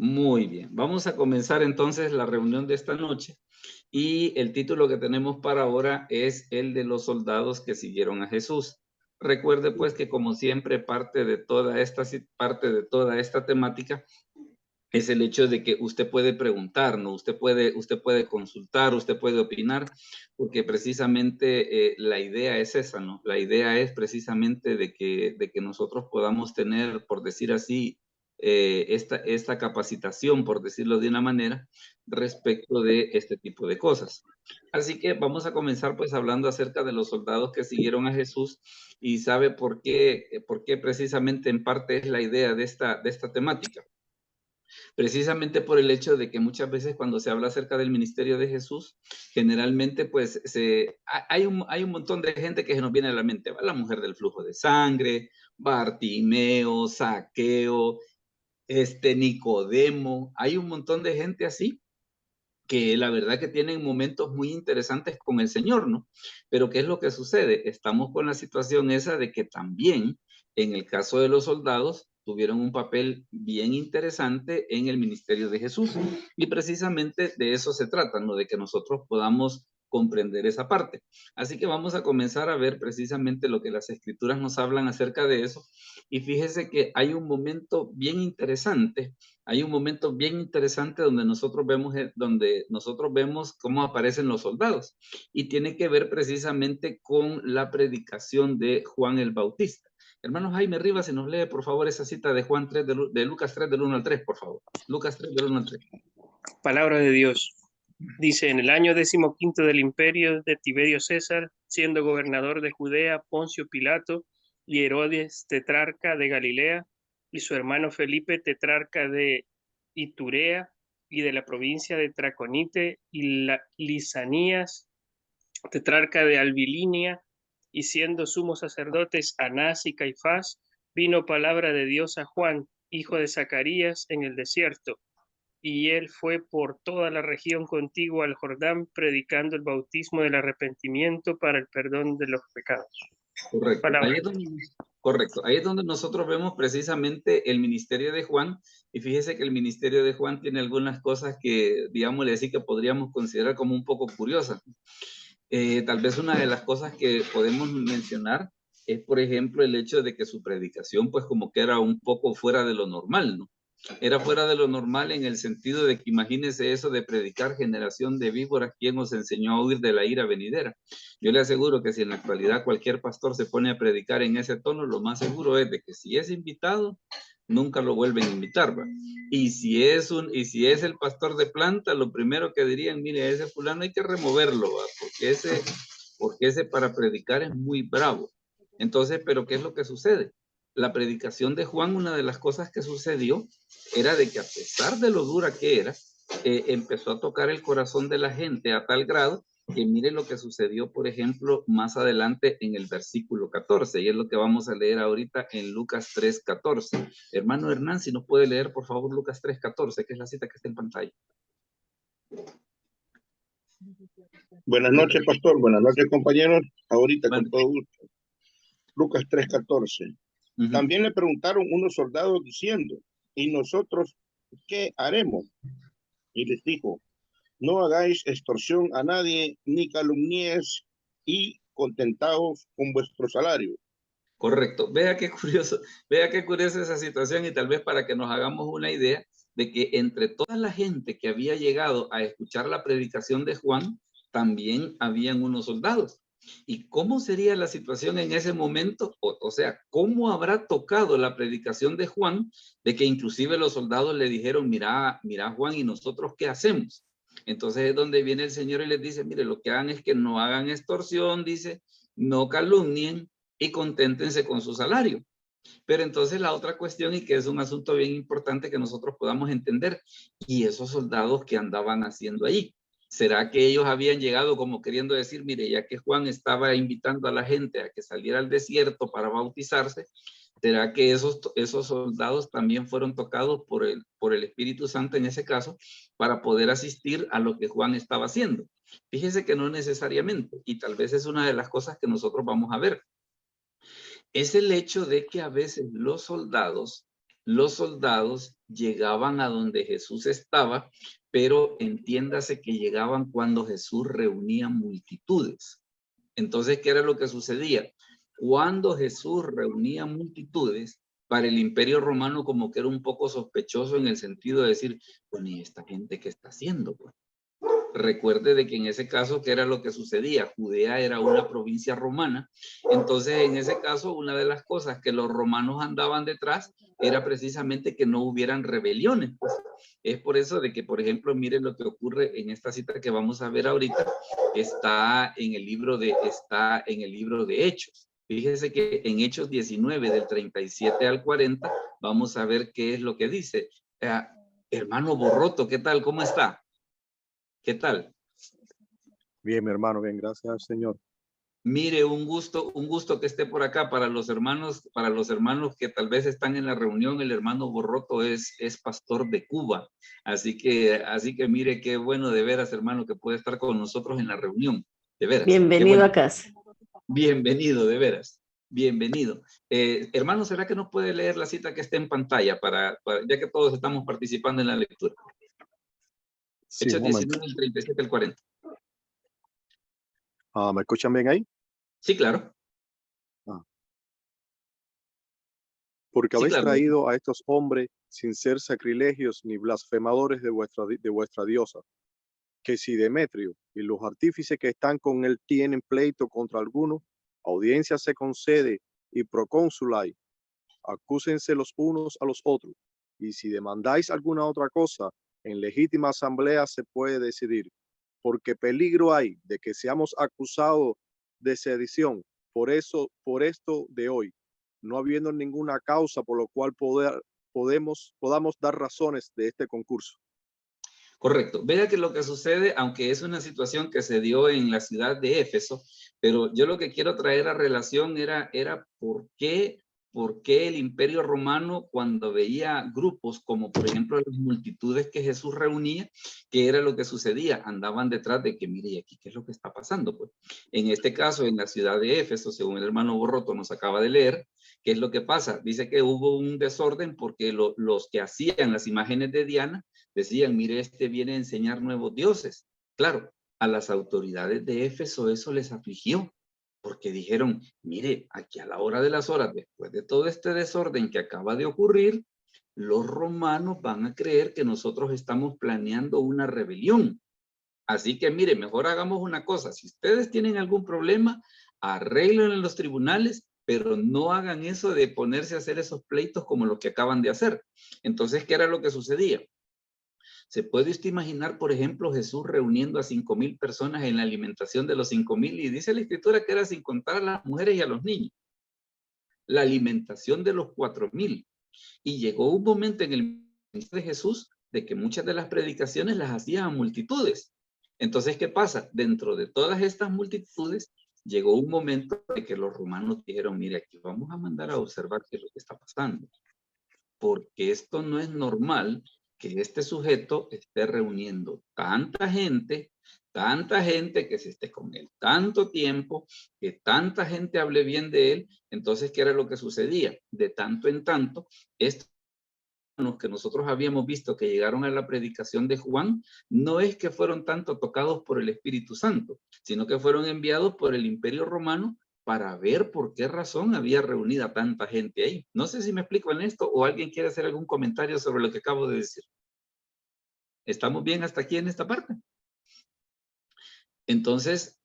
Muy bien, vamos a comenzar entonces la reunión de esta noche y el título que tenemos para ahora es el de los soldados que siguieron a Jesús. Recuerde pues que como siempre parte de toda esta temática es el hecho de que usted puede preguntar, ¿no? Usted puede consultar, usted puede opinar, porque precisamente la idea es esa, ¿no? La idea es precisamente de que nosotros podamos tener, por decir así, esta capacitación, por decirlo de una manera, respecto de este tipo de cosas. Así que vamos a comenzar pues hablando acerca de los soldados que siguieron a Jesús y sabe por qué precisamente en parte es la idea de esta temática. Precisamente por el hecho de que muchas veces cuando se habla acerca del ministerio de Jesús, generalmente pues hay un montón de gente que se nos viene a la mente, ¿va? La mujer del flujo de sangre, Bartimeo, Zaqueo, Nicodemo, hay un montón de gente así que la verdad que tienen momentos muy interesantes con el Señor, ¿no? Pero ¿qué es lo que sucede? Estamos con la situación esa de que también en el caso de los soldados tuvieron un papel bien interesante en el ministerio de Jesús. Y precisamente de eso se trata, ¿no? De que nosotros podamos comprender esa parte. Así que vamos a comenzar a ver precisamente lo que las escrituras nos hablan acerca de eso. Y fíjese que hay un momento bien interesante donde nosotros vemos cómo aparecen los soldados y tiene que ver precisamente con la predicación de Juan el Bautista. Hermano Jaime Rivas, si nos lee por favor esa cita de Juan 3, de Lucas 3 del 1 al 3, por favor. Lucas 3 del 1 al 3. Palabra de Dios. Dice, en el año 15 del imperio de Tiberio César, siendo gobernador de Judea, Poncio Pilato y Herodes, tetrarca de Galilea, y su hermano Felipe, tetrarca de Iturea y de la provincia de Traconite, y Lisanías, tetrarca de Albilinia, y siendo sumos sacerdotes Anás y Caifás, vino palabra de Dios a Juan, hijo de Zacarías, en el desierto, y él fue por toda la región contigua al Jordán, predicando el bautismo del arrepentimiento para el perdón de los pecados. Correcto. Correcto. Ahí es donde nosotros vemos precisamente el ministerio de Juan. Y fíjese que el ministerio de Juan tiene algunas cosas que, digámosle así, que podríamos considerar como un poco curiosas. Tal vez una de las cosas que podemos mencionar es, por ejemplo, el hecho de que su predicación, pues como que era un poco fuera de lo normal, ¿no? Era fuera de lo normal en el sentido de que imagínese eso de predicar generación de víboras, ¿quién nos enseñó a huir de la ira venidera? Yo le aseguro que si en la actualidad cualquier pastor se pone a predicar en ese tono, lo más seguro es de que si es invitado, nunca lo vuelven a invitar, ¿va? Y si es el pastor de planta, lo primero que dirían, mire, ese fulano hay que removerlo, ¿va? Porque ese para predicar es muy bravo. Entonces, ¿pero qué es lo que sucede? La predicación de Juan, una de las cosas que sucedió era de que a pesar de lo dura que era, empezó a tocar el corazón de la gente a tal grado que mire lo que sucedió, por ejemplo, más adelante en el versículo 14, y es lo que vamos a leer ahorita en Lucas 3:14. Hermano Hernán, si nos puede leer, por favor, Lucas 3:14, que es la cita que está en pantalla. Buenas noches, pastor. Buenas noches, compañeros. Ahorita Bueno. con todo gusto. Lucas 3:14. También le preguntaron unos soldados diciendo, ¿y nosotros qué haremos? Y les dijo, no hagáis extorsión a nadie, ni calumnies, y contentaos con vuestro salario. Correcto. Vea qué curiosa esa situación, y tal vez para que nos hagamos una idea de que entre toda la gente que había llegado a escuchar la predicación de Juan, también habían unos soldados. ¿Y cómo sería la situación en ese momento? O sea, ¿cómo habrá tocado la predicación de Juan de que inclusive los soldados le dijeron, mira Juan, ¿y nosotros qué hacemos? Entonces es donde viene el Señor y les dice, mire, lo que hagan es que no hagan extorsión, dice, no calumnien y conténtense con su salario. Pero entonces la otra cuestión, y que es un asunto bien importante que nosotros podamos entender, y esos soldados que andaban haciendo ahí, ¿será que ellos habían llegado como queriendo decir, mire, ya que Juan estaba invitando a la gente a que saliera al desierto para bautizarse, ¿será que esos soldados también fueron tocados por el Espíritu Santo en ese caso para poder asistir a lo que Juan estaba haciendo? Fíjese que no necesariamente, y tal vez es una de las cosas que nosotros vamos a ver. Es el hecho de que a veces los soldados llegaban a donde Jesús estaba, pero entiéndase que llegaban cuando Jesús reunía multitudes. Entonces, ¿qué era lo que sucedía? Cuando Jesús reunía multitudes, para el Imperio Romano como que era un poco sospechoso en el sentido de decir, bueno, ¿y esta gente qué está haciendo? Pues recuerde de que en ese caso, ¿qué era lo que sucedía? Judea era una provincia romana. Entonces, en ese caso, una de las cosas que los romanos andaban detrás era precisamente que no hubieran rebeliones. Pues. Es por eso de que, por ejemplo, miren lo que ocurre en esta cita que vamos a ver ahorita. Está en el libro de Hechos. Fíjese que en Hechos 19, del 37 al 40, vamos a ver qué es lo que dice. Hermano Borroto, ¿qué tal? ¿Cómo está? ¿Qué tal? Bien, mi hermano, bien, gracias al Señor. Mire, un gusto que esté por acá para los hermanos que tal vez están en la reunión. El hermano Borroto es pastor de Cuba, así que mire qué bueno de veras, hermano, que puede estar con nosotros en la reunión, de veras. Bienvenido bueno. A casa. Bienvenido, de veras. Bienvenido. Hermano, ¿será que nos puede leer la cita que está en pantalla ya que todos estamos participando en la lectura? Sí, Hechos 19, el 37 al 40. ¿Me escuchan bien ahí? Sí, claro. Porque habéis traído a estos hombres sin ser sacrilegios ni blasfemadores de vuestra diosa, que si Demetrio y los artífices que están con él tienen pleito contra alguno, audiencia se concede y procónsul hay. Acúsense los unos a los otros, y si demandáis alguna otra cosa, en legítima asamblea se puede decidir, porque peligro hay de que seamos acusados de sedición por esto de hoy, no habiendo ninguna causa por lo cual podamos dar razones de este concurso. Correcto. Vea que lo que sucede, aunque es una situación que se dio en la ciudad de Éfeso, pero yo lo que quiero traer a relación era por qué el Imperio Romano, cuando veía grupos como por ejemplo las multitudes que Jesús reunía, ¿qué era lo que sucedía? Andaban detrás de que, mire, ¿y aquí qué es lo que está pasando? Pues en este caso, en la ciudad de Éfeso, según el hermano Borroto nos acaba de leer, ¿qué es lo que pasa? Dice que hubo un desorden porque los que hacían las imágenes de Diana decían, mire, este viene a enseñar nuevos dioses. Claro, a las autoridades de Éfeso eso les afligió, porque dijeron, mire, aquí a la hora de las horas, después de todo este desorden que acaba de ocurrir, los romanos van a creer que nosotros estamos planeando una rebelión. Así que mire, mejor hagamos una cosa, si ustedes tienen algún problema, arréglenlo en los tribunales, pero no hagan eso de ponerse a hacer esos pleitos como lo que acaban de hacer. Entonces, ¿qué era lo que sucedía? ¿Se puede usted imaginar, por ejemplo, Jesús reuniendo a 5,000 personas en la alimentación de los 5,000? Y dice la Escritura que era sin contar a las mujeres y a los niños. La alimentación de los 4,000. Y llegó un momento en el ministerio de Jesús de que muchas de las predicaciones las hacían a multitudes. Entonces, ¿qué pasa? Dentro de todas estas multitudes, llegó un momento de que los romanos dijeron, mire, aquí vamos a mandar a observar qué es lo que está pasando. Porque esto no es normal que este sujeto esté reuniendo tanta gente que se esté con él tanto tiempo, que tanta gente hable bien de él. Entonces, ¿qué era lo que sucedía? De tanto en tanto, estos que nosotros habíamos visto que llegaron a la predicación de Juan, no es que fueron tanto tocados por el Espíritu Santo, sino que fueron enviados por el Imperio Romano para ver por qué razón había reunido a tanta gente ahí. No sé si me explico en esto o alguien quiere hacer algún comentario sobre lo que acabo de decir. ¿Estamos bien hasta aquí en esta parte? Entonces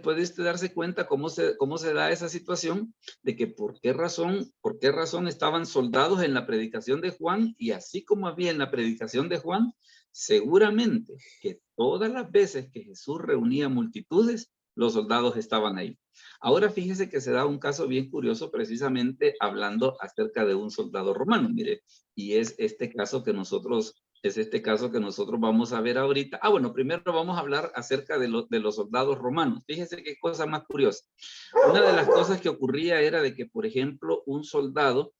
puede usted darse cuenta cómo se da esa situación de que por qué razón estaban soldados en la predicación de Juan, y así como había en la predicación de Juan, seguramente que todas las veces que Jesús reunía multitudes, los soldados estaban ahí. Ahora fíjese que se da un caso bien curioso precisamente hablando acerca de un soldado romano, mire, y es este caso que nosotros vamos a ver ahorita. Bueno, primero vamos a hablar acerca de los soldados romanos. Fíjese qué cosa más curiosa. Una de las cosas que ocurría era de que, por ejemplo, un soldado,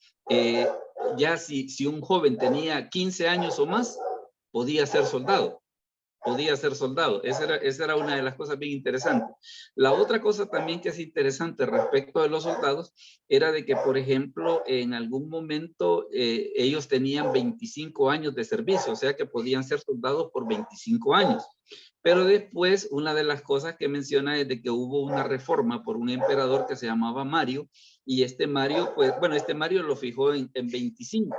ya si un joven tenía 15 años o más, podía ser soldado. podía ser soldado. Esa era una de las cosas bien interesantes. La otra cosa también que es interesante respecto de los soldados era de que, por ejemplo, en algún momento ellos tenían 25 años de servicio, o sea que podían ser soldados por 25 años. Pero después, una de las cosas que menciona es de que hubo una reforma por un emperador que se llamaba Mario, y este Mario, pues, bueno, este Mario lo fijó en 25,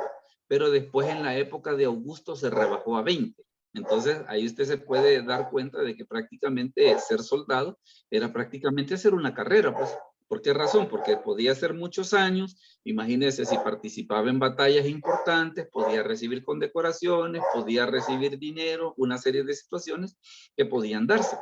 pero después en la época de Augusto se rebajó a 20. Entonces, ahí usted se puede dar cuenta de que prácticamente ser soldado era prácticamente hacer una carrera, pues. ¿Por qué razón? Porque podía ser muchos años. Imagínese si participaba en batallas importantes, podía recibir condecoraciones, podía recibir dinero, una serie de situaciones que podían darse.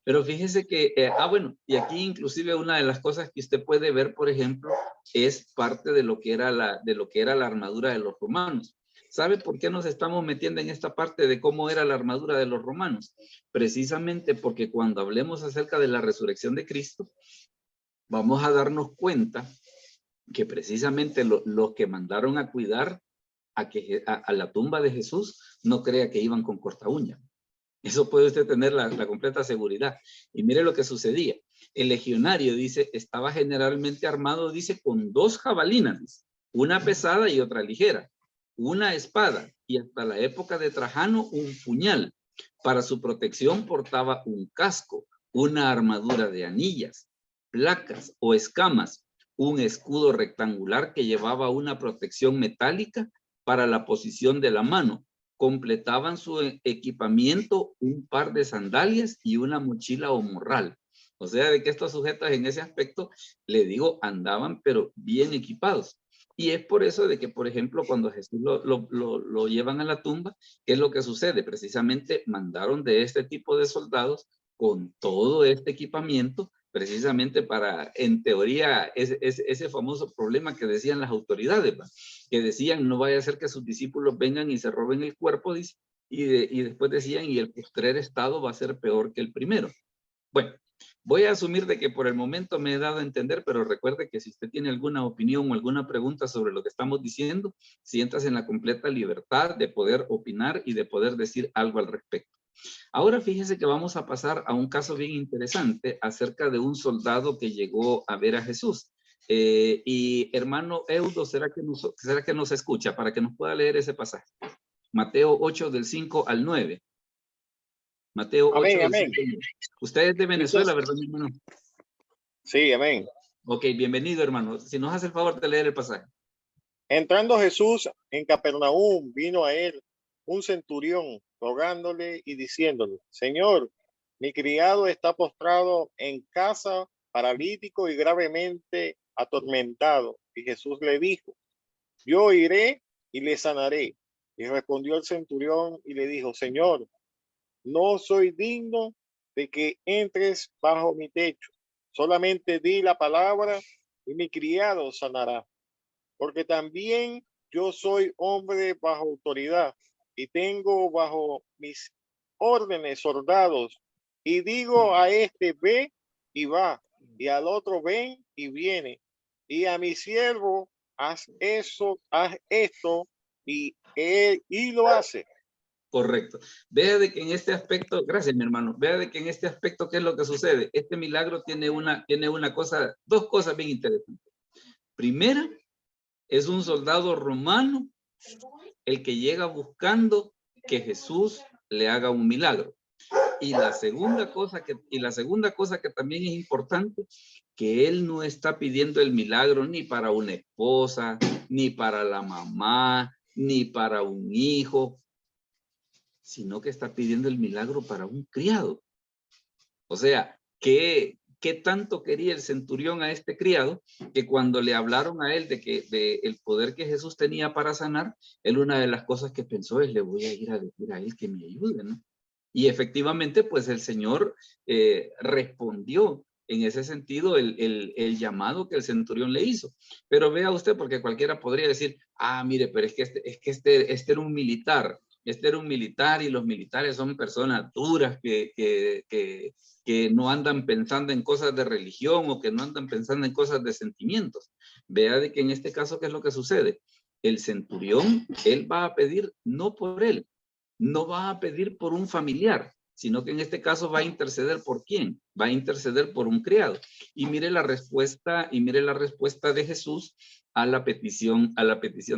Pero fíjese que, bueno, y aquí inclusive una de las cosas que usted puede ver, por ejemplo, es parte de lo que era la armadura de los romanos. ¿Sabe por qué nos estamos metiendo en esta parte de cómo era la armadura de los romanos? Precisamente porque cuando hablemos acerca de la resurrección de Cristo, vamos a darnos cuenta que precisamente los que mandaron a cuidar a la tumba de Jesús, no crea que iban con corta uña. Eso puede usted tener la completa seguridad. Y mire lo que sucedía. El legionario, dice, estaba generalmente armado, dice, con 2 jabalinas, una pesada y otra ligera, una espada, y hasta la época de Trajano, un puñal. Para su protección portaba un casco, una armadura de anillas, placas o escamas, un escudo rectangular que llevaba una protección metálica para la posición de la mano. Completaban su equipamiento un par de sandalias y una mochila o morral. O sea, de que estos sujetos en ese aspecto, le digo, andaban pero bien equipados. Y es por eso de que, por ejemplo, cuando Jesús lo llevan a la tumba, ¿qué es lo que sucede? Precisamente mandaron de este tipo de soldados con todo este equipamiento, precisamente para, en teoría, ese famoso problema que decían las autoridades, ¿va? Que decían, no vaya a ser que sus discípulos vengan y se roben el cuerpo, dice, y después decían, y el postrer estado va a ser peor que el primero. Bueno, voy a asumir de que por el momento me he dado a entender, pero recuerde que si usted tiene alguna opinión o alguna pregunta sobre lo que estamos diciendo, siéntase en la completa libertad de poder opinar y de poder decir algo al respecto. Ahora fíjese que vamos a pasar a un caso bien interesante acerca de un soldado que llegó a ver a Jesús. Y hermano Eudo, ¿será que nos escucha para que nos pueda leer ese pasaje? Mateo 8 del 5 al 9. Mateo 8 del 5 al 9. Usted es de Venezuela, ¿verdad, mi hermano? Sí, amén. Ok, bienvenido, hermano. Si nos hace el favor de leer el pasaje. Entrando Jesús en Capernaum, vino a él un centurión rogándole y diciéndole, Señor, mi criado está postrado en casa, paralítico y gravemente atormentado. Y Jesús le dijo, yo iré y le sanaré. Y respondió el centurión y le dijo, Señor, no soy digno de que entres bajo mi techo. Solamente di la palabra y mi criado sanará. Porque también yo soy hombre bajo autoridad y tengo bajo mis órdenes soldados. Y digo a este, ve y va, y al otro, ven y viene. Y a mi siervo, haz eso, haz esto, y lo hace. Correcto. Vea de que en este aspecto, gracias mi hermano, vea de que en este aspecto, ¿qué es lo que sucede? Este milagro tiene una cosa, 2 cosas bien interesantes. Primera, es un soldado romano el que llega buscando que Jesús le haga un milagro. Y la segunda cosa que también es importante, que él no está pidiendo el milagro ni para una esposa, ni para la mamá, ni para un hijo, sino que está pidiendo el milagro para un criado. O sea, ¿qué tanto quería el centurión a este criado? Que cuando le hablaron a él de el poder que Jesús tenía para sanar, él una de las cosas que pensó es, le voy a ir a decir a él que me ayude, ¿no? Y efectivamente, pues el Señor respondió en ese sentido el llamado que el centurión le hizo. Pero vea usted, porque cualquiera podría decir, mire, pero es que este era un militar. Este era un militar y los militares son personas duras que no andan pensando en cosas de religión o que no andan pensando en cosas de sentimientos. Vea de que en este caso, ¿qué es lo que sucede? El centurión, él va a pedir no por él, no va a pedir por un familiar, sino que en este caso va a interceder por quién, va a interceder por un criado. Y mire la respuesta de Jesús a la petición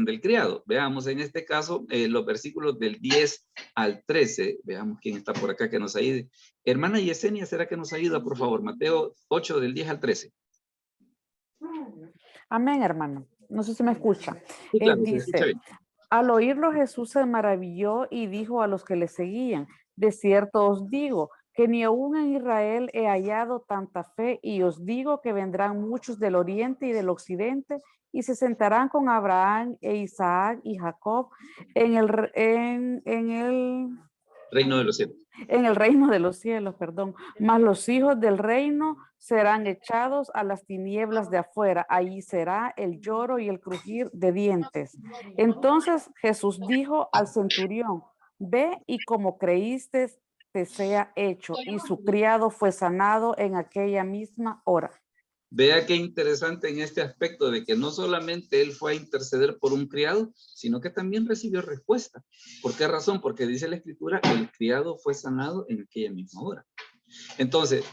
del criado. Veamos en este caso los versículos del 10 al 13. Veamos quién está por acá que nos ayude. Hermana Yesenia, ¿será que nos ayuda, por favor? Mateo 8 del 10 al 13. Amén, hermano. No sé si me escucha. Sí, claro, Dice, al oírlo Jesús se maravilló y dijo a los que le seguían, de cierto os digo, que ni aún en Israel he hallado tanta fe, y os digo que vendrán muchos del oriente y del occidente y se sentarán con Abraham e Isaac y Jacob en el reino de los cielos. En el reino de los cielos, perdón. Mas los hijos del reino serán echados a las tinieblas de afuera. Allí será el lloro y el crujir de dientes. Entonces Jesús dijo al centurión, ve y como creíste te sea hecho. Y su criado fue sanado en aquella misma hora. Vea qué interesante en este aspecto de que no solamente él fue a interceder por un criado, sino que también recibió respuesta. ¿Por qué razón? Porque dice la Escritura, el criado fue sanado en aquella misma hora. Entonces,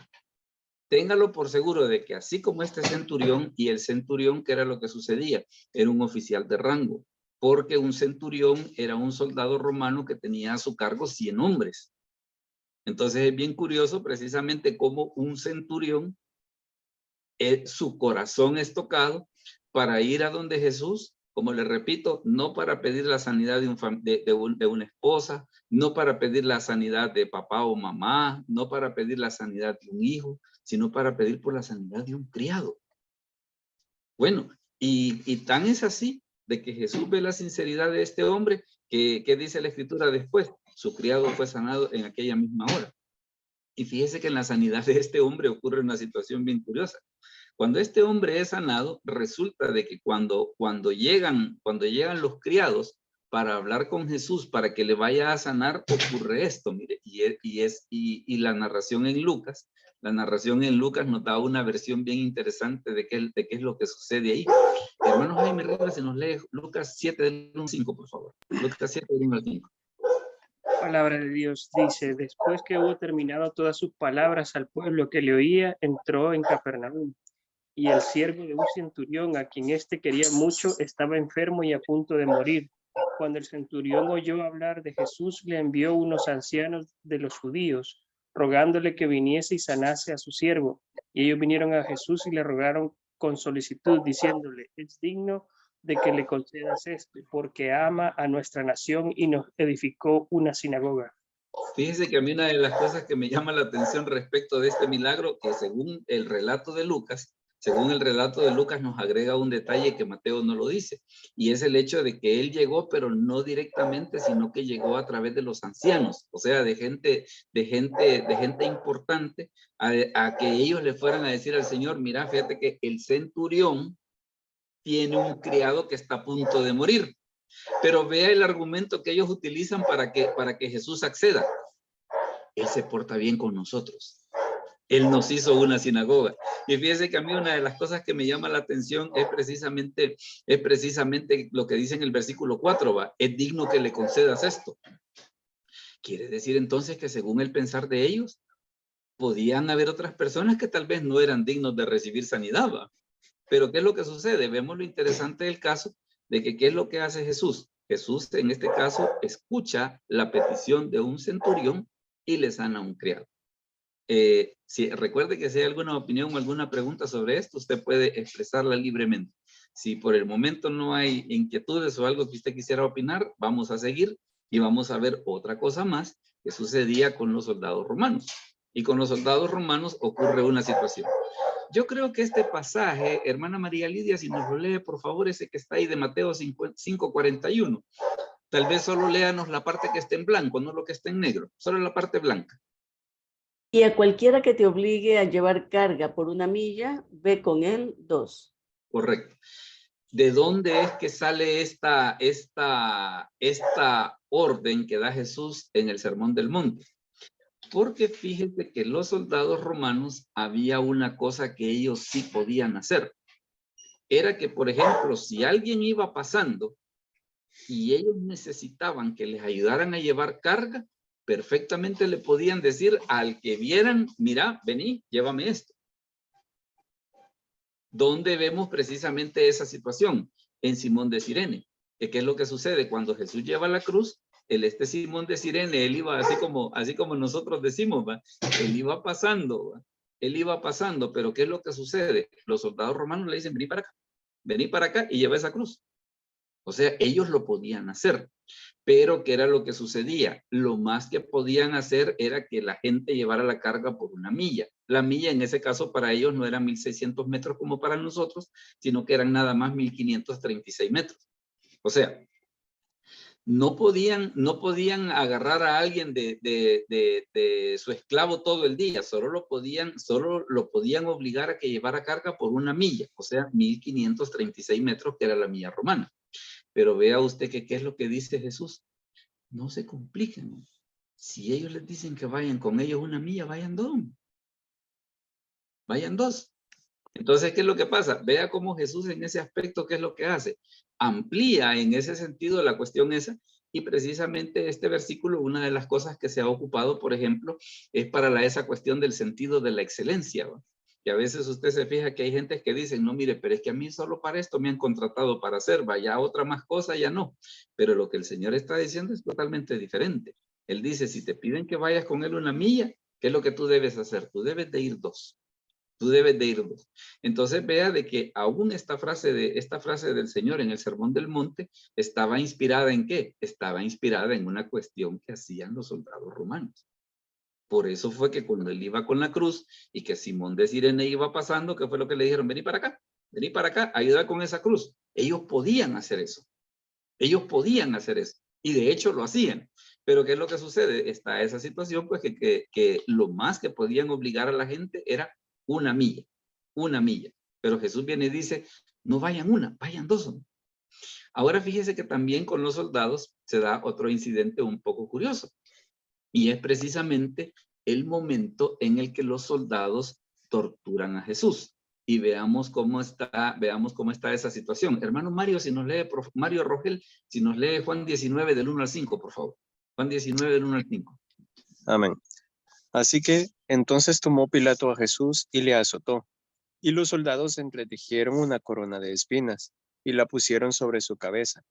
téngalo por seguro de que así como este centurión, y el centurión, ¿qué era lo que sucedía? Era un oficial de rango, porque un centurión era un soldado romano que tenía a su cargo 100 hombres. Entonces es bien curioso precisamente cómo un centurión, su corazón es tocado para ir a donde Jesús, como le repito, no para pedir la sanidad de una esposa, no para pedir la sanidad de papá o mamá, no para pedir la sanidad de un hijo, sino para pedir por la sanidad de un criado. Bueno, y tan es así de que Jesús ve la sinceridad de este hombre, que dice la Escritura después, su criado fue sanado en aquella misma hora. Y fíjese que en la sanidad de este hombre ocurre una situación bien curiosa. Cuando este hombre es sanado, resulta de que cuando llegan los criados para hablar con Jesús, para que le vaya a sanar, ocurre esto, mire, y la narración en Lucas nos da una versión bien interesante de qué es lo que sucede ahí. Hermano Jaime Rivas, se nos lee Lucas 7 del 1 al 5, por favor. Lucas 7 del 1 al 5. Palabra de Dios dice, después que hubo terminado todas sus palabras al pueblo que le oía, entró en Capernaum. Y el siervo de un centurión, a quien éste quería mucho, estaba enfermo y a punto de morir. Cuando el centurión oyó hablar de Jesús, le envió unos ancianos de los judíos, rogándole que viniese y sanase a su siervo. Y ellos vinieron a Jesús y le rogaron con solicitud, diciéndole, es digno de que le concedas esto, porque ama a nuestra nación y nos edificó una sinagoga. Fíjese que a mí una de las cosas que me llama la atención respecto de este milagro, que según el relato de Lucas nos agrega un detalle que Mateo no lo dice, y es el hecho de que él llegó, pero no directamente, sino que llegó a través de los ancianos, o sea, de gente importante, a que ellos le fueran a decir al Señor, mira, fíjate que el centurión tiene un criado que está a punto de morir. Pero vea el argumento que ellos utilizan para que Jesús acceda. Él se porta bien con nosotros. Él nos hizo una sinagoga. Y fíjese que a mí una de las cosas que me llama la atención es precisamente lo que dice en el versículo 4, ¿va? Es digno que le concedas esto. Quiere decir entonces que según el pensar de ellos, podían haber otras personas que tal vez no eran dignos de recibir sanidad, ¿va? Pero ¿qué es lo que sucede? Vemos lo interesante del caso de que ¿qué es lo que hace Jesús? Jesús en este caso escucha la petición de un centurión y le sana a un criado. Recuerde que si hay alguna opinión o alguna pregunta sobre esto, usted puede expresarla libremente. Si por el momento no hay inquietudes o algo que usted quisiera opinar, vamos a seguir y vamos a ver otra cosa más que sucedía con los soldados romanos. Y con los soldados romanos ocurre una situación. Yo creo que este pasaje, hermana María Lidia, si nos lo lee, por favor, ese que está ahí de Mateo 5:41. Tal vez solo léanos la parte que está en blanco, no lo que está en negro, solo la parte blanca. Y a cualquiera que te obligue a llevar carga por 1 milla, ve con él 2. Correcto. ¿De dónde es que sale esta orden que da Jesús en el Sermón del Monte? Porque fíjate que los soldados romanos había una cosa que ellos sí podían hacer. Era que, por ejemplo, si alguien iba pasando y ellos necesitaban que les ayudaran a llevar carga, perfectamente le podían decir al que vieran, mira, vení, llévame esto. ¿Dónde vemos precisamente esa situación? En Simón de Cirene. ¿Qué es lo que sucede? Cuando Jesús lleva la cruz, Simón de Cirene, él iba así como nosotros decimos, ¿va? Él iba pasando, ¿va? Él iba pasando, pero ¿qué es lo que sucede? Los soldados romanos le dicen, vení para acá y lleva esa cruz. O sea, ellos lo podían hacer, pero ¿qué era lo que sucedía? Lo más que podían hacer era que la gente llevara la carga por una milla. La milla en ese caso para ellos no eran 1.600 metros como para nosotros, sino que eran nada más 1.536 metros. O sea, no podían agarrar a alguien de su esclavo todo el día, solo lo podían obligar a que llevara carga por una milla, o sea, 1.536 metros, que era la milla romana. Pero vea usted que qué es lo que dice Jesús. No se compliquen. Si ellos les dicen que vayan con ellos una milla, vayan dos. Vayan dos. Entonces, ¿qué es lo que pasa? Vea cómo Jesús en ese aspecto, ¿qué es lo que hace? Amplía en ese sentido la cuestión esa, y precisamente este versículo, una de las cosas que se ha ocupado, por ejemplo, es para esa cuestión del sentido de la excelencia, ¿va? Y a veces usted se fija que hay gente que dicen, no, mire, pero es que a mí solo para esto me han contratado para hacer, vaya otra más cosa, ya no. Pero lo que el Señor está diciendo es totalmente diferente. Él dice, si te piden que vayas con él una milla, ¿qué es lo que tú debes hacer? Tú debes de ir dos. Tú debes de ir dos. Entonces vea de que aún esta frase del Señor en el Sermón del Monte estaba inspirada ¿en qué? Estaba inspirada en una cuestión que hacían los soldados romanos. Por eso fue que cuando él iba con la cruz y que Simón de Cirene iba pasando, ¿qué fue lo que le dijeron? Vení para acá, ayuda con esa cruz. Ellos podían hacer eso. Ellos podían hacer eso. Y de hecho lo hacían. Pero ¿qué es lo que sucede? Está esa situación, pues que lo más que podían obligar a la gente era una milla. Una milla. Pero Jesús viene y dice, no vayan una, vayan dos. Ahora fíjese que también con los soldados se da otro incidente un poco curioso. Y es precisamente el momento en el que los soldados torturan a Jesús. Y veamos cómo está esa situación. Hermano Mario, Mario Rogel, si nos lee Juan 19 del 1 al 5, por favor. Juan 19 del 1 al 5. Amén. Así que entonces tomó Pilato a Jesús y le azotó. Y los soldados entretejieron una corona de espinas y la pusieron sobre su cabeza.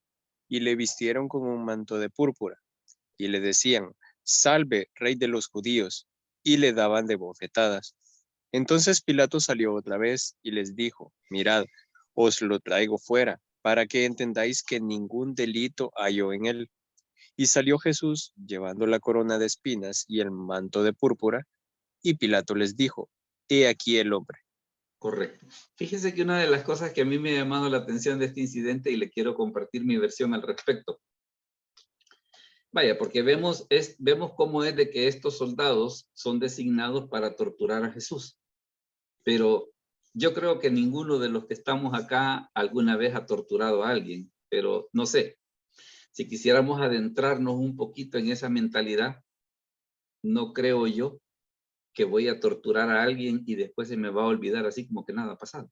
Y le vistieron con un manto de púrpura. Y le decían, salve, rey de los judíos, y le daban de bofetadas. Entonces Pilato salió otra vez y les dijo, mirad, os lo traigo fuera, para que entendáis que ningún delito halló en él. Y salió Jesús, llevando la corona de espinas y el manto de púrpura, y Pilato les dijo, he aquí el hombre. Correcto. Fíjese que una de las cosas que a mí me ha llamado la atención de este incidente, y le quiero compartir mi versión al respecto, vaya, porque vemos cómo es de que estos soldados son designados para torturar a Jesús. Pero yo creo que ninguno de los que estamos acá alguna vez ha torturado a alguien. Pero no sé, si quisiéramos adentrarnos un poquito en esa mentalidad, no creo yo que voy a torturar a alguien y después se me va a olvidar así como que nada ha pasado.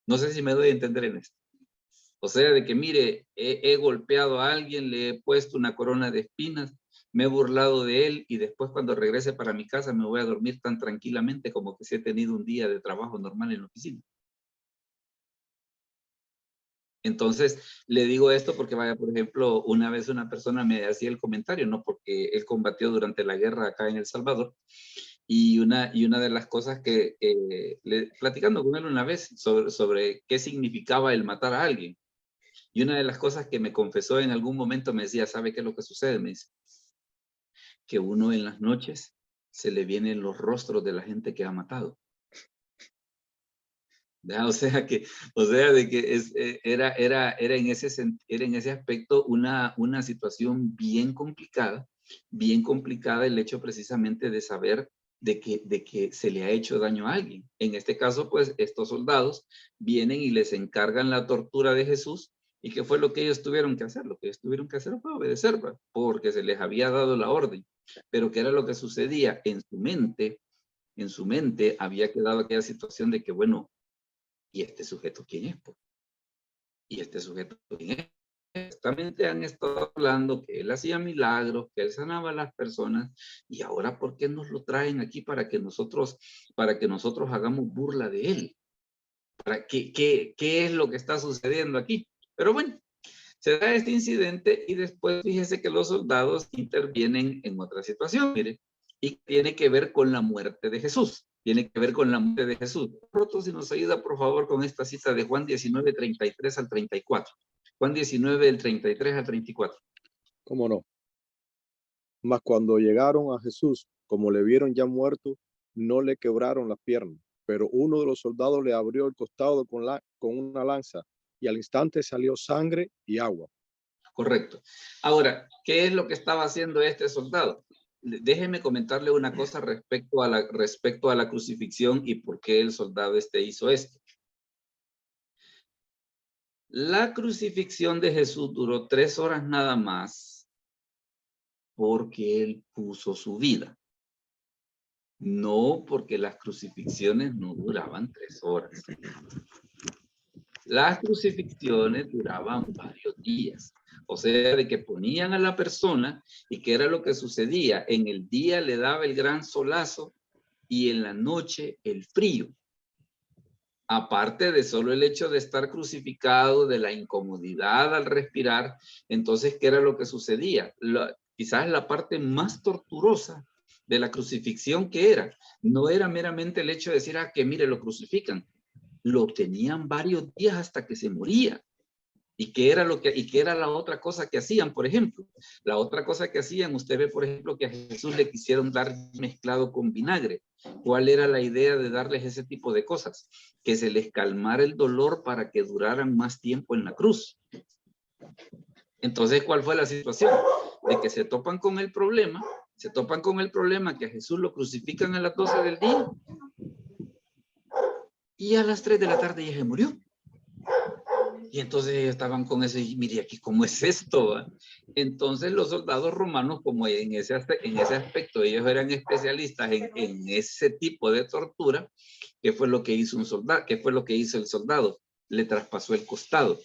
No sé si me doy a entender en esto. O sea, de que mire, he golpeado a alguien, le he puesto una corona de espinas, me he burlado de él y después cuando regrese para mi casa me voy a dormir tan tranquilamente como que si he tenido un día de trabajo normal en la oficina. Entonces, le digo esto porque vaya, por ejemplo, una vez una persona me hacía el comentario, ¿no? Porque él combatió durante la guerra acá en El Salvador. Y una de las cosas que, platicando con él una vez sobre qué significaba el matar a alguien, y una de las cosas que me confesó en algún momento me decía, ¿sabe qué es lo que sucede? Me dice, que uno en las noches se le vienen los rostros de la gente que ha matado. ¿Ya? O sea de que era en ese aspecto una situación bien complicada el hecho precisamente de saber de que se le ha hecho daño a alguien. En este caso, pues, estos soldados vienen y les encargan la tortura de Jesús. ¿Y qué fue lo que ellos tuvieron que hacer? Lo que ellos tuvieron que hacer fue obedecer, ¿verdad? Porque se les había dado la orden. Pero ¿qué era lo que sucedía? En su mente había quedado aquella situación de que, bueno, ¿y este sujeto quién es? ¿Y este sujeto quién es? Justamente han estado hablando que él hacía milagros, que él sanaba a las personas, y ahora ¿por qué nos lo traen aquí para que nosotros hagamos burla de él? ¿Qué es lo que está sucediendo aquí? Pero bueno, se da este incidente y después fíjese que los soldados intervienen en otra situación, mire, y tiene que ver con la muerte de Jesús. Tiene que ver con la muerte de Jesús. Roto, si nos ayuda, por favor, con esta cita de Juan 19, 33 al 34. Juan 19, del 33 al 34. ¿Cómo no? Mas cuando llegaron a Jesús, como le vieron ya muerto, no le quebraron las piernas, pero uno de los soldados le abrió el costado con una lanza, y al instante salió sangre y agua. Correcto. Ahora, ¿qué es lo que estaba haciendo este soldado? Déjeme comentarle una cosa respecto a la crucifixión y por qué el soldado hizo esto. La crucifixión de Jesús duró 3 horas nada más porque él puso su vida. No porque las crucifixiones no duraban 3 horas. Las crucifixiones duraban varios días. O sea, de que ponían a la persona y que era lo que sucedía. En el día le daba el gran solazo y en la noche el frío. Aparte de solo el hecho de estar crucificado, de la incomodidad al respirar, entonces, ¿qué era lo que sucedía? Quizás la parte más torturosa de la crucifixión, ¿qué era? No era meramente el hecho de decir, que mire, lo crucifican. Lo tenían varios días hasta que se moría. ¿Y qué era la otra cosa que hacían, por ejemplo? La otra cosa que hacían, usted ve, por ejemplo, que a Jesús le quisieron dar mezclado con vinagre. ¿Cuál era la idea de darles ese tipo de cosas? Que se les calmara el dolor para que duraran más tiempo en la cruz. Entonces, ¿cuál fue la situación? De que se topan con el problema que a Jesús lo crucifican a las 12 del día y a las 3 de la tarde ya se murió. Y entonces ellos estaban con eso y mire aquí cómo es esto. Entonces los soldados romanos, como en ese aspecto ellos eran especialistas en ese tipo de tortura, ¿qué fue lo que hizo un soldado? ¿Qué fue lo que hizo el soldado? Le traspasó el costado.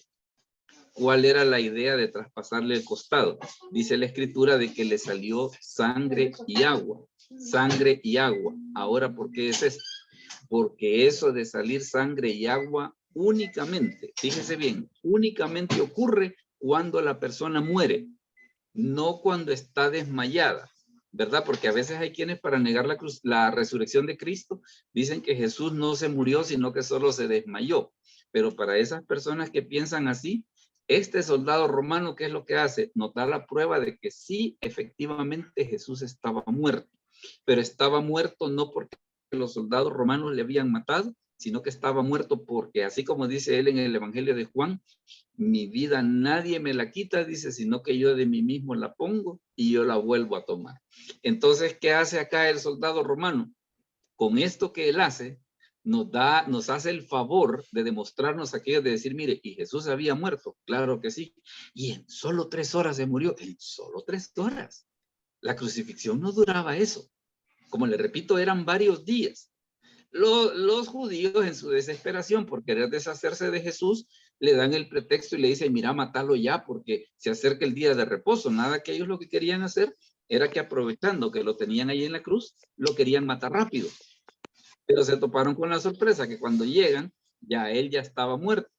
¿Cuál era la idea de traspasarle el costado? Dice la escritura de que le salió sangre y agua. Sangre y agua. Ahora, ¿por qué es esto? Porque eso de salir sangre y agua únicamente, fíjese bien, únicamente ocurre cuando la persona muere, no cuando está desmayada, ¿verdad? Porque a veces hay quienes para negar la resurrección de Cristo dicen que Jesús no se murió, sino que solo se desmayó. Pero para esas personas que piensan así, este soldado romano, ¿qué es lo que hace? Nos da la prueba de que sí, efectivamente Jesús estaba muerto, pero estaba muerto no porque los soldados romanos le habían matado, sino que estaba muerto porque, así como dice él en el Evangelio de Juan, mi vida nadie me la quita, dice, sino que yo de mí mismo la pongo y yo la vuelvo a tomar. Entonces, ¿qué hace acá el soldado romano? Con esto que él hace, nos hace el favor de demostrarnos aquello de decir, mire, y Jesús había muerto, claro que sí, y en solo 3 horas se murió, en solo 3 horas. La crucifixión no duraba eso. Como le repito, eran varios días. Los judíos en su desesperación por querer deshacerse de Jesús, le dan el pretexto y le dicen, mira, mátalo ya porque se acerca el día de reposo. Nada, que ellos lo que querían hacer era que aprovechando que lo tenían ahí en la cruz, lo querían matar rápido. Pero se toparon con la sorpresa que cuando llegan, él ya estaba muerto.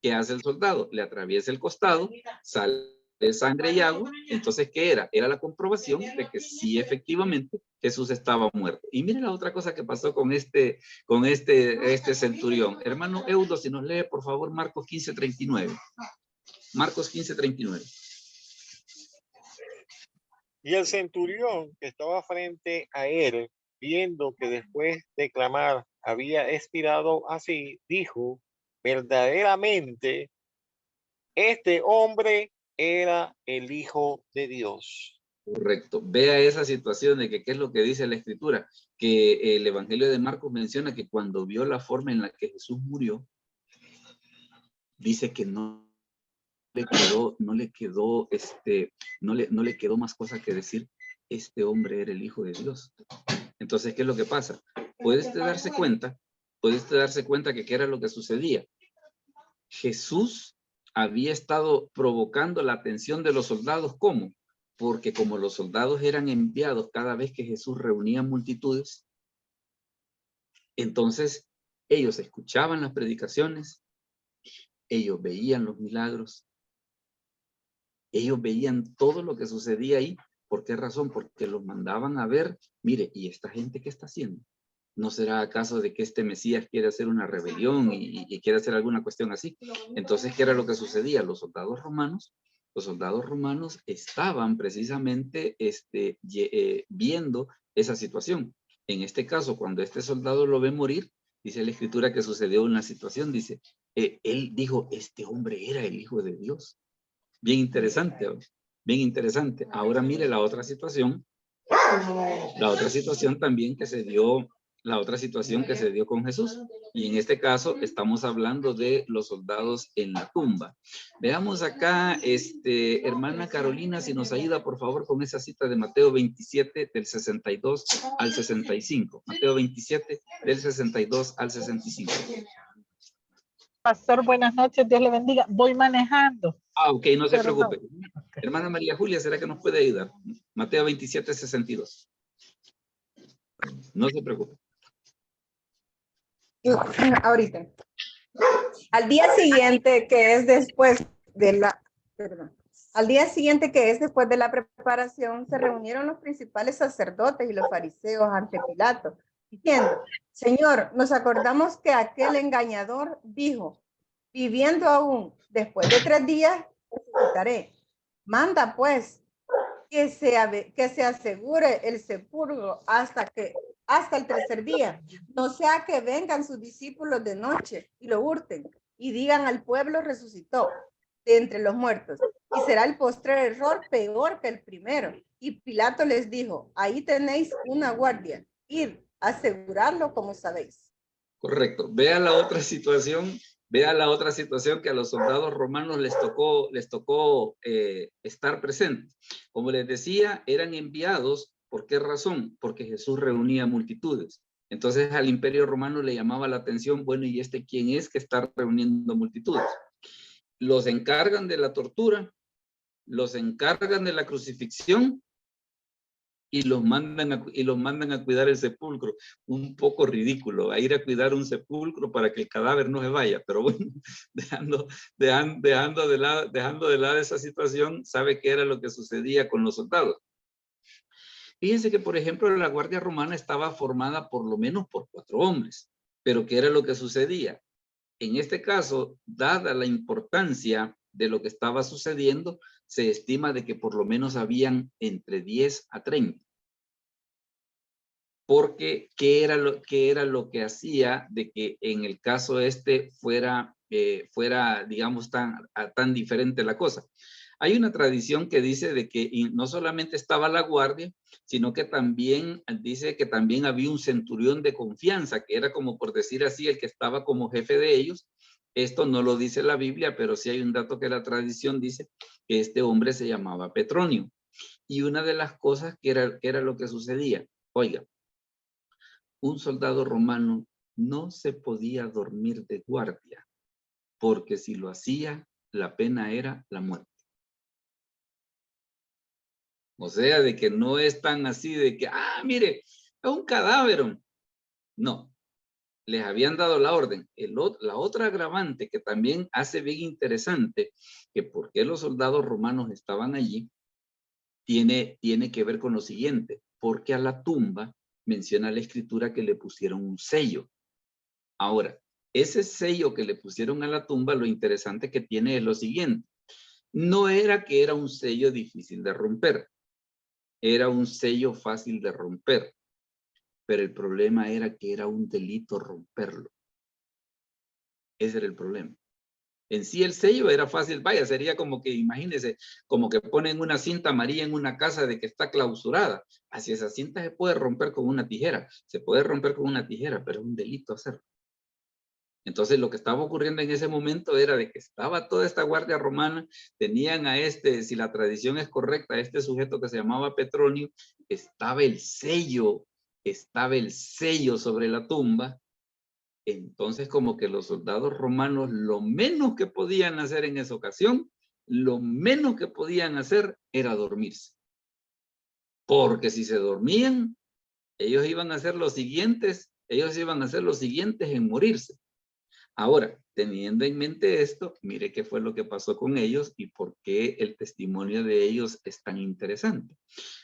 ¿Qué hace el soldado? Le atraviesa el costado, sale sangre y agua. Entonces, ¿qué era? Era la comprobación de que sí, efectivamente, Jesús estaba muerto. Y mire la otra cosa que pasó con este centurión. Hermano Eudo, si nos lee, por favor, Marcos 15:39. Marcos 15:39. Y el centurión que estaba frente a él, viendo que después de clamar había expirado así, dijo, verdaderamente, este hombre era el Hijo de Dios. Correcto. Vea esa situación de que qué es lo que dice la Escritura, que el Evangelio de Marcos menciona que cuando vio la forma en la que Jesús murió, dice que no le quedó más cosa que decir, este hombre era el Hijo de Dios. Entonces, ¿qué es lo que pasa? Puede usted darse cuenta que qué era lo que sucedía. Jesús había estado provocando la atención de los soldados. ¿Cómo? Porque como los soldados eran enviados cada vez que Jesús reunía multitudes, entonces ellos escuchaban las predicaciones, ellos veían los milagros, ellos veían todo lo que sucedía ahí. ¿Por qué razón? Porque los mandaban a ver, mire, ¿y esta gente qué está haciendo? ¿No será acaso de que este Mesías quiere hacer una rebelión y quiere hacer alguna cuestión así? Entonces, ¿qué era lo que sucedía? Los soldados romanos estaban precisamente viendo esa situación. En este caso, cuando este soldado lo ve morir, dice la Escritura que sucedió una situación, dice, él dijo, este hombre era el Hijo de Dios. Bien interesante, bien interesante. Ahora mire la otra situación también que se dio, la otra situación que se dio con Jesús. Y en este caso estamos hablando de los soldados en la tumba. Veamos acá, hermana Carolina, si nos ayuda por favor con esa cita de Mateo 27 del 62 al 65. Mateo 27 del 62 al 65. Pastor, buenas noches, Dios le bendiga. Voy manejando. Ok, no se preocupe. No. Okay. Hermana María Julia, ¿será que nos puede ayudar? Mateo 27, 62. No se preocupe. Ahorita. Al día siguiente, que es después de la... Perdón. Al día siguiente, que es después de la preparación, se reunieron los principales sacerdotes y los fariseos ante Pilato, diciendo, Señor, nos acordamos que aquel engañador dijo, viviendo aún, después de 3 días, resucitaré. Manda pues que se asegure el sepulcro hasta el tercer día, no sea que vengan sus discípulos de noche y lo hurten y digan al pueblo resucitó de entre los muertos, y será el postrer error peor que el primero. Y Pilato les dijo, ahí tenéis una guardia, id, asegurarlo como sabéis. Correcto. Vea la otra situación que a los soldados romanos les tocó estar presentes. Como les decía, eran enviados. ¿Por qué razón? Porque Jesús reunía multitudes. Entonces al Imperio Romano le llamaba la atención, bueno, ¿y este quién es que está reuniendo multitudes? Los encargan de la tortura, los encargan de la crucifixión y los mandan a cuidar el sepulcro. Un poco ridículo, a ir a cuidar un sepulcro para que el cadáver no se vaya, pero bueno, dejando de lado esa situación, sabe qué era lo que sucedía con los soldados. Fíjense que, por ejemplo, la Guardia Romana estaba formada por lo menos por 4 hombres, pero ¿qué era lo que sucedía? En este caso, dada la importancia de lo que estaba sucediendo, se estima de que por lo menos habían entre 10 a 30. Porque, ¿qué era lo que hacía de que en el caso fuera, digamos, tan diferente la cosa? Hay una tradición que dice de que no solamente estaba la guardia, sino que también dice que también había un centurión de confianza, que era como por decir así, el que estaba como jefe de ellos. Esto no lo dice la Biblia, pero sí hay un dato que la tradición dice que este hombre se llamaba Petronio. Y una de las cosas que era lo que sucedía, oiga, un soldado romano no se podía dormir de guardia, porque si lo hacía, la pena era la muerte. O sea, de que no es tan así de que, mire, es un cadáver. No, les habían dado la orden. La otra agravante que también hace bien interesante que por qué los soldados romanos estaban allí, tiene que ver con lo siguiente, porque a la tumba menciona la Escritura que le pusieron un sello. Ahora, ese sello que le pusieron a la tumba, lo interesante que tiene es lo siguiente. No era que era un sello difícil de romper, era un sello fácil de romper, pero el problema era que era un delito romperlo. Ese era el problema. En sí el sello era fácil, vaya, sería como que, imagínense, como que ponen una cinta amarilla en una casa de que está clausurada. Así esa cinta se puede romper con una tijera, pero es un delito hacerlo. Entonces lo que estaba ocurriendo en ese momento era de que estaba toda esta guardia romana, tenían a si la tradición es correcta, a este sujeto que se llamaba Petronio, estaba el sello sobre la tumba, Entonces, como que los soldados romanos, lo menos que podían hacer en esa ocasión, lo menos que podían hacer era dormirse. Porque si se dormían, ellos iban a ser los siguientes en morirse. Ahora, teniendo en mente esto, mire qué fue lo que pasó con ellos y por qué el testimonio de ellos es tan interesante.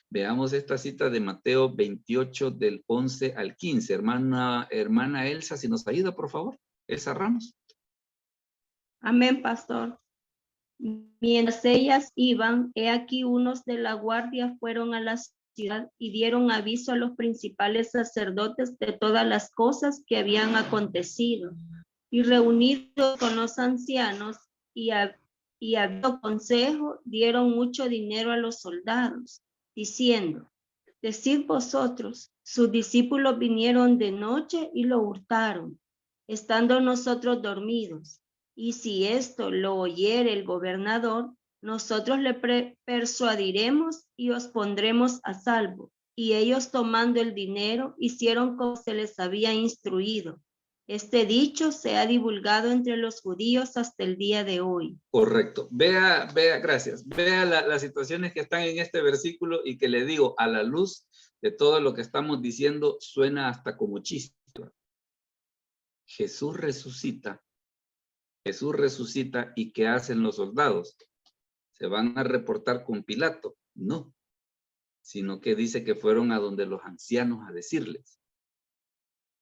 Veamos esta cita de Mateo 28 del 11 al 15. Hermana Elsa, si nos ayuda, por favor. Elsa Ramos. Amén, pastor. Mientras ellas iban, he aquí unos de la guardia fueron a la ciudad y dieron aviso a los principales sacerdotes de todas las cosas que habían acontecido. Y reunidos con los ancianos y habiendo consejo, dieron mucho dinero a los soldados, diciendo: decid vosotros, sus discípulos vinieron de noche y lo hurtaron, estando nosotros dormidos. Y si esto lo oyere el gobernador, nosotros le persuadiremos y os pondremos a salvo. Y ellos, tomando el dinero, hicieron como se les había instruido. Este dicho se ha divulgado entre los judíos hasta el día de hoy. Correcto. Vea, gracias. Vea las situaciones que están en este versículo y que le digo, a la luz de todo lo que estamos diciendo, suena hasta como chiste. Jesús resucita y ¿qué hacen los soldados? ¿Se van a reportar con Pilato? No, sino que dice que fueron a donde los ancianos a decirles.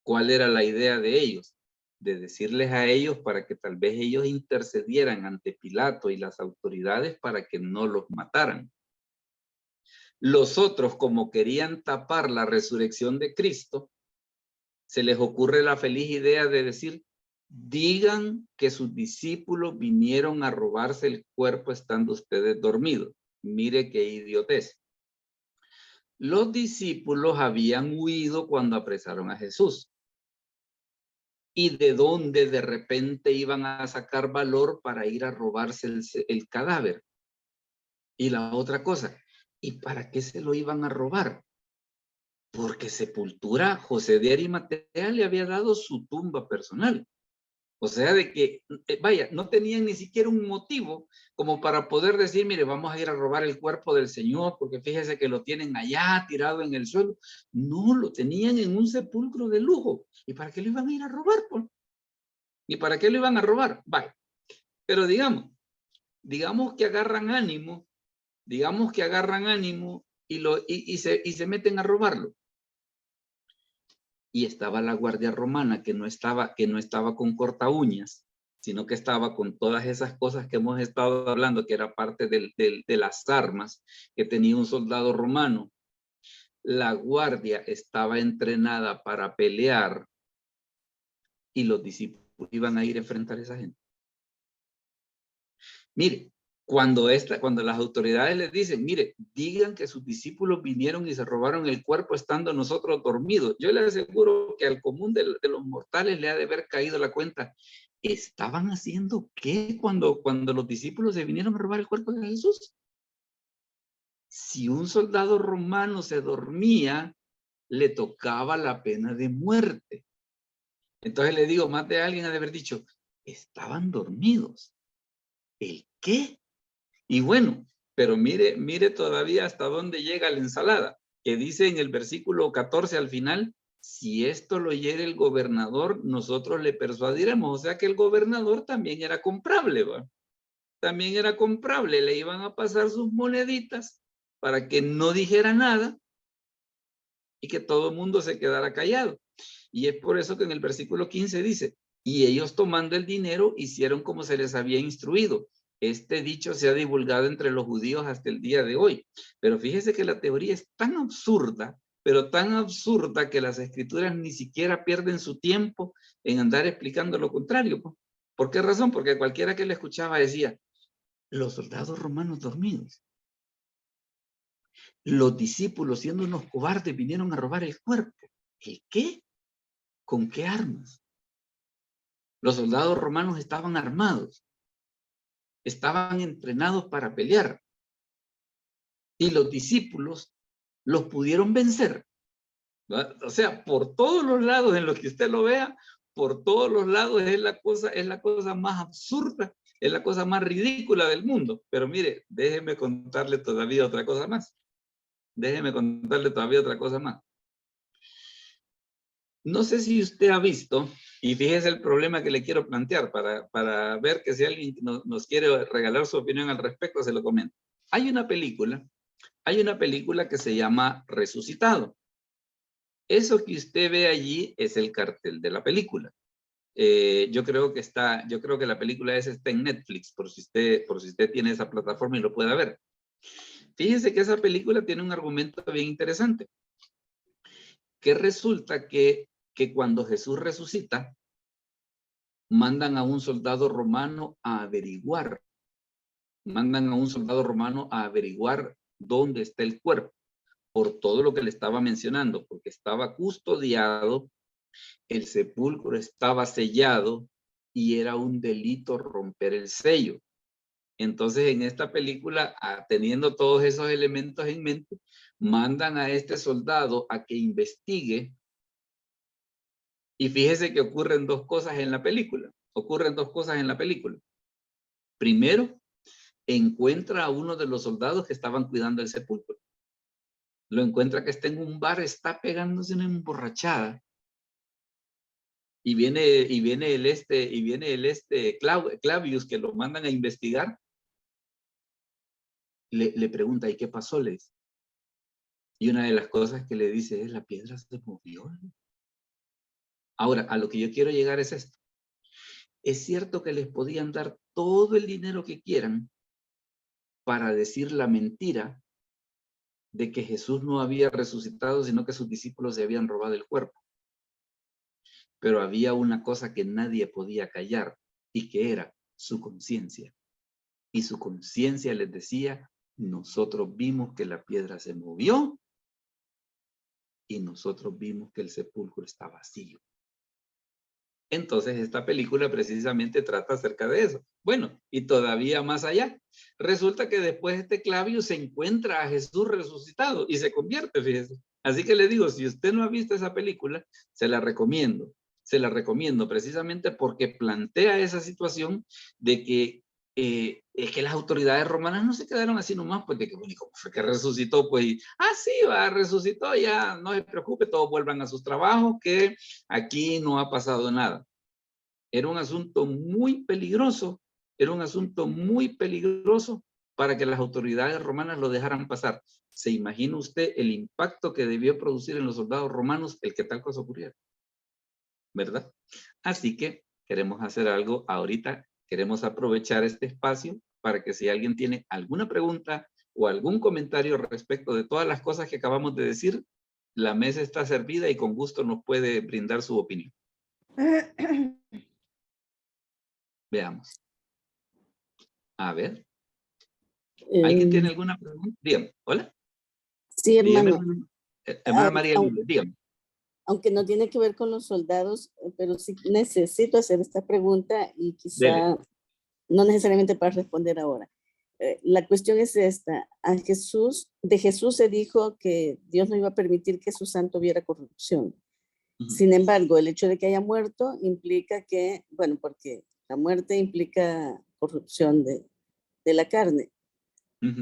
¿Cuál era la idea de ellos? De decirles a ellos para que tal vez ellos intercedieran ante Pilato y las autoridades para que no los mataran. Los otros, como querían tapar la resurrección de Cristo, se les ocurre la feliz idea de decir: digan que sus discípulos vinieron a robarse el cuerpo estando ustedes dormidos. Mire qué idiotez. Los discípulos habían huido cuando apresaron a Jesús. ¿Y de dónde de repente iban a sacar valor para ir a robarse el cadáver? Y la otra cosa, ¿y para qué se lo iban a robar? Porque Sepultura, José de Arimatea le había dado su tumba personal. O sea, de que, vaya, no tenían ni siquiera un motivo como para poder decir: mire, vamos a ir a robar el cuerpo del Señor, porque fíjese que lo tienen allá tirado en el suelo. No, lo tenían en un sepulcro de lujo. ¿Y para qué lo iban a ir a robar? Pues? ¿Y para qué lo iban a robar? Vaya. Pero digamos que agarran ánimo, y se meten a robarlo. Y estaba la guardia romana que no estaba con corta uñas, sino que estaba con todas esas cosas que hemos estado hablando, que era parte de las armas que tenía un soldado romano. La guardia estaba entrenada para pelear y los discípulos iban a ir a enfrentar a esa gente. Mire, cuando las autoridades les dicen: mire, digan que sus discípulos vinieron y se robaron el cuerpo estando nosotros dormidos, yo les aseguro que al común de los mortales le ha de haber caído la cuenta. ¿Estaban haciendo qué cuando los discípulos se vinieron a robar el cuerpo de Jesús? Si un soldado romano se dormía, le tocaba la pena de muerte. Entonces le digo, más de alguien ha de haber dicho: estaban dormidos. ¿El qué? Y bueno, pero mire todavía hasta dónde llega la ensalada, que dice en el versículo 14 al final: si esto lo oyere el gobernador, nosotros le persuadiremos. O sea que el gobernador también era comprable, ¿va? También era comprable, le iban a pasar sus moneditas para que no dijera nada y que todo el mundo se quedara callado. Y es por eso que en el versículo 15 dice: y ellos, tomando el dinero, hicieron como se les había instruido. Este dicho se ha divulgado entre los judíos hasta el día de hoy. Pero fíjese que la teoría es tan absurda, pero tan absurda, que las escrituras ni siquiera pierden su tiempo en andar explicando lo contrario. ¿Por qué razón? Porque cualquiera que le escuchaba decía: los soldados romanos dormidos. Los discípulos, siendo unos cobardes, vinieron a robar el cuerpo. ¿El qué? ¿Con qué armas? Los soldados romanos estaban armados. Estaban entrenados para pelear. Y los discípulos los pudieron vencer. ¿Va? O sea, por todos los lados en los que usted lo vea, por todos los lados, es la cosa más absurda, es la cosa más ridícula del mundo. Pero mire, déjeme contarle todavía otra cosa más. No sé si usted ha visto, y fíjese el problema que le quiero plantear para ver que si alguien nos quiere regalar su opinión al respecto, se lo comento. Hay una película que se llama Resucitado. Eso que usted ve allí es el cartel de la película. Yo creo que la película esa está en Netflix, por si usted tiene esa plataforma y lo pueda ver. Fíjese que esa película tiene un argumento bien interesante. Que resulta que cuando Jesús resucita, mandan a un soldado romano a averiguar. Dónde está el cuerpo, por todo lo que le estaba mencionando, porque estaba custodiado, el sepulcro estaba sellado y era un delito romper el sello. Entonces, en esta película, teniendo todos esos elementos en mente, mandan a este soldado a que investigue. Y fíjese que ocurren dos cosas en la película. Primero, encuentra a uno de los soldados que estaban cuidando el sepulcro. Lo encuentra que está en un bar, está pegándose una emborrachada. Y viene el Clavius, que lo mandan a investigar. Le pregunta, ¿y qué pasó? Le dice. Y una de las cosas que le dice es, la piedra se movió. Ahora, a lo que yo quiero llegar es esto. Es cierto que les podían dar todo el dinero que quieran para decir la mentira de que Jesús no había resucitado, sino que sus discípulos se habían robado el cuerpo. Pero había una cosa que nadie podía callar, y que era su conciencia. Y su conciencia les decía, nosotros vimos que la piedra se movió, y nosotros vimos que el sepulcro está vacío. Entonces esta película precisamente trata acerca de eso. Bueno, y todavía más allá. Resulta que después este Clavius se encuentra a Jesús resucitado y se convierte, fíjese. Así que le digo, si usted no ha visto esa película, se la recomiendo. Se la recomiendo precisamente porque plantea esa situación de que es que las autoridades romanas no se quedaron así nomás, pues de que, bueno, ¿cómo fue que resucitó? Pues, sí, resucitó, ya, no se preocupe, todos vuelvan a sus trabajos, que aquí no ha pasado nada. Era un asunto muy peligroso, para que las autoridades romanas lo dejaran pasar. ¿Se imagina usted el impacto que debió producir en los soldados romanos el que tal cosa ocurriera? ¿Verdad? Así que queremos hacer algo ahorita. Queremos aprovechar este espacio para que si alguien tiene alguna pregunta o algún comentario respecto de todas las cosas que acabamos de decir, la mesa está servida y con gusto nos puede brindar su opinión. Veamos. A ver. ¿Alguien tiene alguna pregunta? Dígame. ¿Hola? Sí, hermano. Hermana María, dígame. Aunque no tiene que ver con los soldados, pero sí necesito hacer esta pregunta y quizá no necesariamente para responder ahora. La cuestión es esta. De Jesús se dijo que Dios no iba a permitir que su santo viera corrupción. Sin embargo, el hecho de que haya muerto implica que, bueno, porque la muerte implica corrupción de la carne.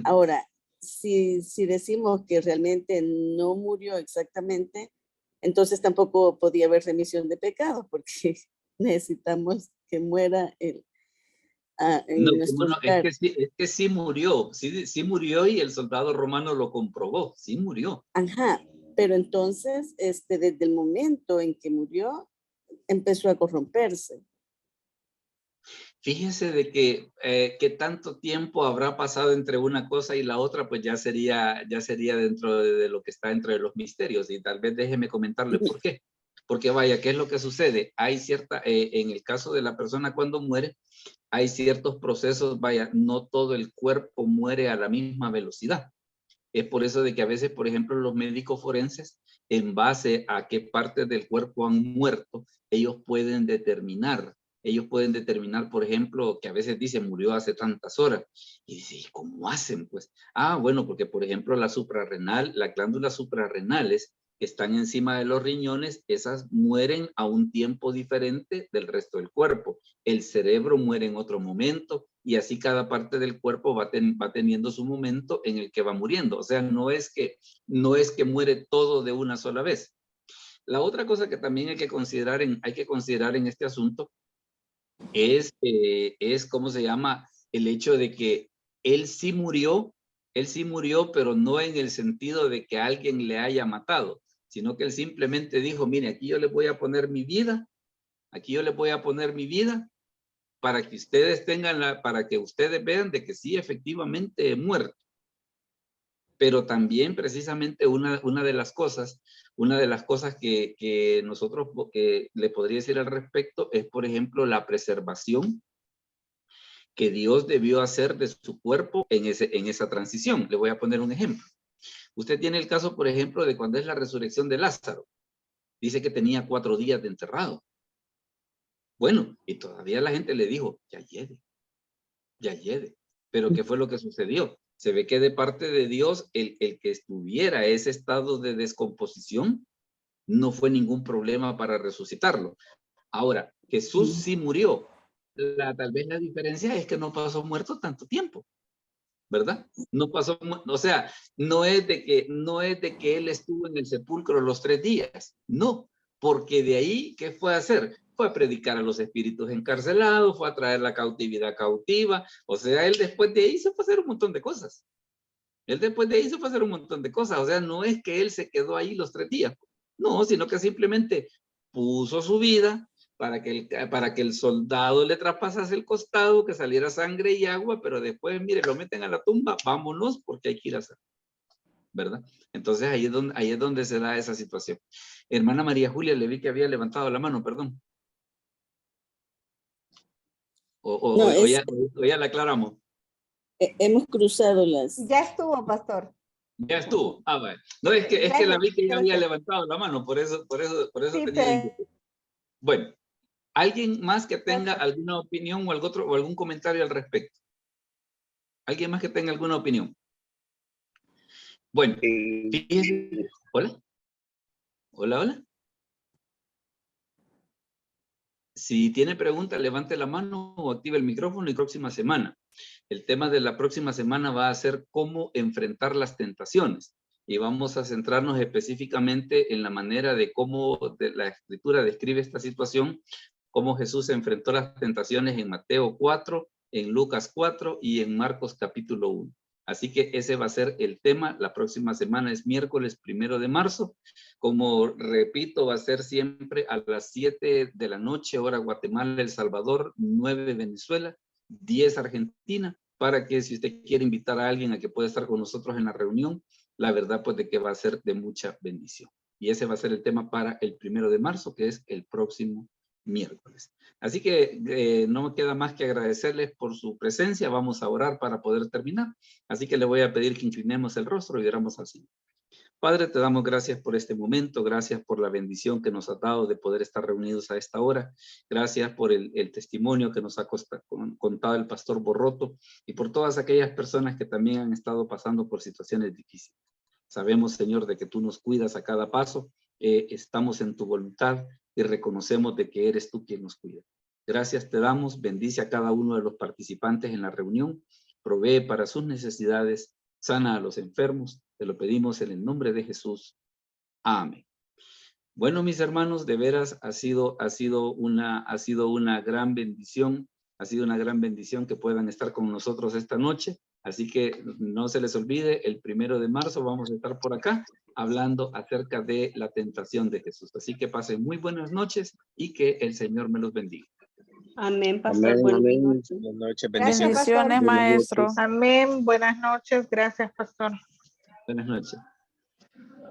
Ahora, si decimos que realmente no murió exactamente, entonces tampoco podía haber remisión de pecados, porque necesitamos que muera es que sí murió, sí murió y el soldado romano lo comprobó, sí murió. Ajá, pero entonces desde el momento en que murió empezó a corromperse. Fíjese de que tanto tiempo habrá pasado entre una cosa y la otra, pues ya sería dentro de lo que está dentro de los misterios, y tal vez déjeme comentarle por qué. Porque vaya, ¿qué es lo que sucede? Hay en el caso de la persona cuando muere, hay ciertos procesos, vaya, no todo el cuerpo muere a la misma velocidad. Es por eso de que a veces, por ejemplo, los médicos forenses, en base a qué partes del cuerpo han muerto, ellos pueden determinar, por ejemplo, que a veces dicen murió hace tantas horas. Y dice, ¿cómo hacen? Pues, bueno, porque por ejemplo las glándulas suprarrenales que están encima de los riñones, esas mueren a un tiempo diferente del resto del cuerpo. El cerebro muere en otro momento y así cada parte del cuerpo va teniendo su momento en el que va muriendo. O sea, no es que muere todo de una sola vez. La otra cosa que también hay que considerar en este asunto es ¿cómo se llama? El hecho de que él sí murió, pero no en el sentido de que alguien le haya matado, sino que él simplemente dijo, mire, aquí yo le voy a poner mi vida, para que ustedes para que ustedes vean de que sí, efectivamente he muerto. Pero también precisamente una de las cosas que nosotros le podría decir al respecto es, por ejemplo, la preservación que Dios debió hacer de su cuerpo en esa transición. Le voy a poner un ejemplo. Usted tiene el caso, por ejemplo, de cuando es la resurrección de Lázaro. Dice que tenía 4 días de enterrado. Bueno, y todavía la gente le dijo, ya llegue. Pero ¿qué fue lo que sucedió? Se ve que de parte de Dios, el que estuviera ese estado de descomposición no fue ningún problema para resucitarlo. Ahora, Jesús sí murió. Tal vez la diferencia es que no pasó muerto tanto tiempo, ¿verdad? No pasó, o sea, no es de que él estuvo en el sepulcro los 3 días, no, porque de ahí, ¿qué fue a hacer? Fue a predicar a los espíritus encarcelados, fue a traer la cautividad cautiva, o sea, él después de ahí se fue a hacer un montón de cosas. O sea, no es que él se quedó ahí los 3 días, no, sino que simplemente puso su vida para que el soldado le traspasase el costado, que saliera sangre y agua, pero después, mire, lo meten a la tumba, vámonos, porque hay que ir a hacer, ¿verdad? Entonces ahí es donde se da esa situación. Hermana María Julia, le vi que había levantado la mano, perdón. O ya la aclaramos. Hemos cruzado las... Ya estuvo, pastor. Ya estuvo. Ah, bueno. No, es que la vi que ya había levantado la mano, por eso sí, tenía... Bueno, ¿alguien más que tenga alguna opinión o algún comentario al respecto? ¿Alguien más que tenga alguna opinión? Bueno, fíjense. ¿Hola? ¿Hola? Si tiene pregunta, levante la mano o active el micrófono y próxima semana. El tema de la próxima semana va a ser cómo enfrentar las tentaciones. Y vamos a centrarnos específicamente en la manera de cómo la Escritura describe esta situación, cómo Jesús enfrentó las tentaciones en Mateo 4, en Lucas 4 y en Marcos capítulo 1. Así que ese va a ser el tema. La próxima semana es miércoles 1 de marzo. Como repito, va a ser siempre a las 7 de la noche, hora Guatemala, El Salvador, 9 Venezuela, 10 Argentina, para que si usted quiere invitar a alguien a que pueda estar con nosotros en la reunión, la verdad pues de que va a ser de mucha bendición. Y ese va a ser el tema para el 1 de marzo, que es el próximo miércoles. Así que no me queda más que agradecerles por su presencia. Vamos a orar para poder terminar. Así que le voy a pedir que inclinemos el rostro y oramos al Señor. Padre, te damos gracias por este momento, gracias por la bendición que nos has dado de poder estar reunidos a esta hora, gracias por el testimonio que nos ha contado el pastor Borroto y por todas aquellas personas que también han estado pasando por situaciones difíciles. Sabemos, Señor, de que tú nos cuidas a cada paso, estamos en tu voluntad y reconocemos de que eres tú quien nos cuida. Gracias te damos, bendice a cada uno de los participantes en la reunión, provee para sus necesidades, sana a los enfermos, te lo pedimos en el nombre de Jesús. Amén. Bueno, mis hermanos, de veras ha sido una gran bendición, que puedan estar con nosotros esta noche. Así que no se les olvide, el 1 de marzo vamos a estar por acá hablando acerca de la tentación de Jesús. Así que pasen muy buenas noches y que el Señor me los bendiga. Amén, pastor. Buenas noches. Bendiciones, maestro. Amén. Buenas noches. Gracias, pastor. Buenas noches.